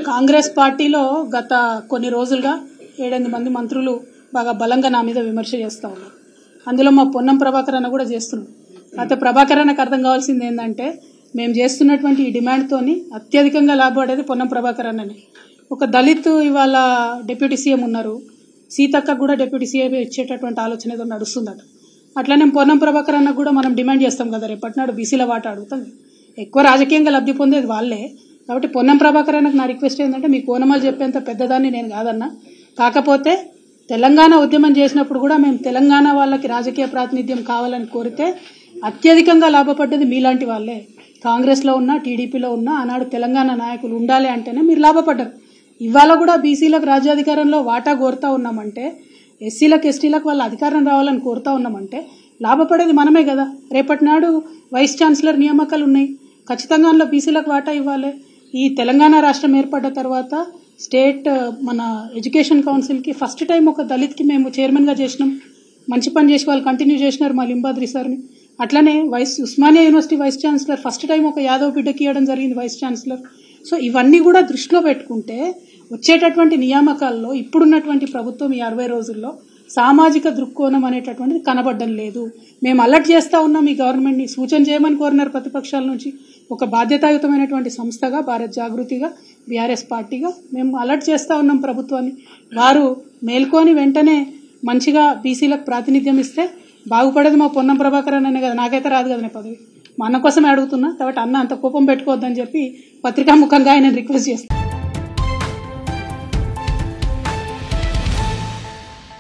కాంగ్రెస్ పార్టీలో గత కొన్ని రోజులుగా 7-8 మంది మంత్రులు బాగా బలంగా నా మీద విమర్శ చేస్తూ ఉన్నారు. అందులో మా పొన్నం ప్రభాకర్ అన్న కూడా చేస్తున్నారు. అయితే ప్రభాకర్ అన్నకు అర్థం కావాల్సింది ఏంటంటే మేము చేస్తున్నటువంటి ఈ డిమాండ్తోని అత్యధికంగా లాభపడేది పొన్నం ప్రభాకర్ అన్ననే. ఒక దళిత్ ఇవాళ డిప్యూటీ సీఎం ఉన్నారు, సీతక్క కూడా డిప్యూటీ సీఎం ఇచ్చేటటువంటి ఆలోచన ఏదో నడుస్తుందట. అట్లనే పొన్నం ప్రభాకర్ అన్నకు కూడా మనం డిమాండ్ చేస్తాం కదా, రేపటినాడు బీసీల వాటా అడుగుతాం. ఎక్కువ రాజకీయంగా లబ్ధి పొందేది వాళ్ళే కాబట్టి పొన్నం ప్రభాకర్ అన్నకు నా రిక్వెస్ట్ ఏంటంటే మీ కోనమాలు చెప్పేంత పెద్దదాన్ని నేను కాదన్నా, కాకపోతే తెలంగాణ ఉద్యమం చేసినప్పుడు కూడా మేము తెలంగాణ వాళ్ళకి రాజకీయ ప్రాతినిధ్యం కావాలని కోరితే అత్యధికంగా లాభపడ్డది మీలాంటి వాళ్ళే. కాంగ్రెస్లో ఉన్నా టీడీపీలో ఉన్నా ఆనాడు తెలంగాణ నాయకులు ఉండాలి అంటేనే మీరు లాభపడ్డారు. ఇవాళ కూడా బీసీలకు రాజ్యాధికారంలో వాటా కోరుతా ఉన్నామంటే, ఎస్సీలకు ఎస్టీలకు వాళ్ళ అధికారం రావాలని కోరుతా ఉన్నామంటే లాభపడేది మనమే కదా. రేపటి నాడు వైస్ ఛాన్సలర్ నియామకాలు ఉన్నాయి, ఖచ్చితంగా అందులో బీసీలకు వాటా ఇవ్వాలి. ఈ తెలంగాణ రాష్ట్రం ఏర్పడ్డ తర్వాత స్టేట్ మన ఎడ్యుకేషన్ కౌన్సిల్కి ఫస్ట్ టైం ఒక దళిత్కి మేము చైర్మన్గా చేసినాం. మంచి పని చేసి వాళ్ళు కంటిన్యూ చేసినారు మా లింబాద్రి సార్ని. అట్లనే Osmania university vice chancellor first time ఒక యాదవ్ బిడ్డకి ఇవ్వడం జరిగింది వైస్ ఛాన్సలర్. సో ఇవన్నీ కూడా దృష్టిలో పెట్టుకుంటే వచ్చేటటువంటి నియామకాల్లో ఇప్పుడున్నటువంటి ప్రభుత్వం ఈ 60 రోజుల్లో సామాజిక దృక్కోణం అనేటటువంటిది కనబడడం లేదు. మేము అలర్ట్ చేస్తూ ఉన్నాం ఈ గవర్నమెంట్ని, సూచన చేయమని కోరినారు ప్రతిపక్షాల నుంచి. ఒక బాధ్యతాయుతమైనటువంటి సంస్థగా భారత్ జాగృతిగా బీఆర్ఎస్ పార్టీగా మేము అలర్ట్ చేస్తూ ఉన్నాం ప్రభుత్వాన్ని. వారు మేల్కొని వెంటనే మంచిగా బీసీలకు ప్రాతినిధ్యం ఇస్తే బాగుపడేది మా పొన్నం ప్రభాకర్ అనే కదా, నాకైతే రాదు కదా పదవి. మా అన్న కోసమే అడుగుతున్నా కాబట్టి అన్న అంత కోపం పెట్టుకోవద్దని చెప్పి పత్రికా ముఖంగా ఆయన రిక్వెస్ట్ చేస్తాను.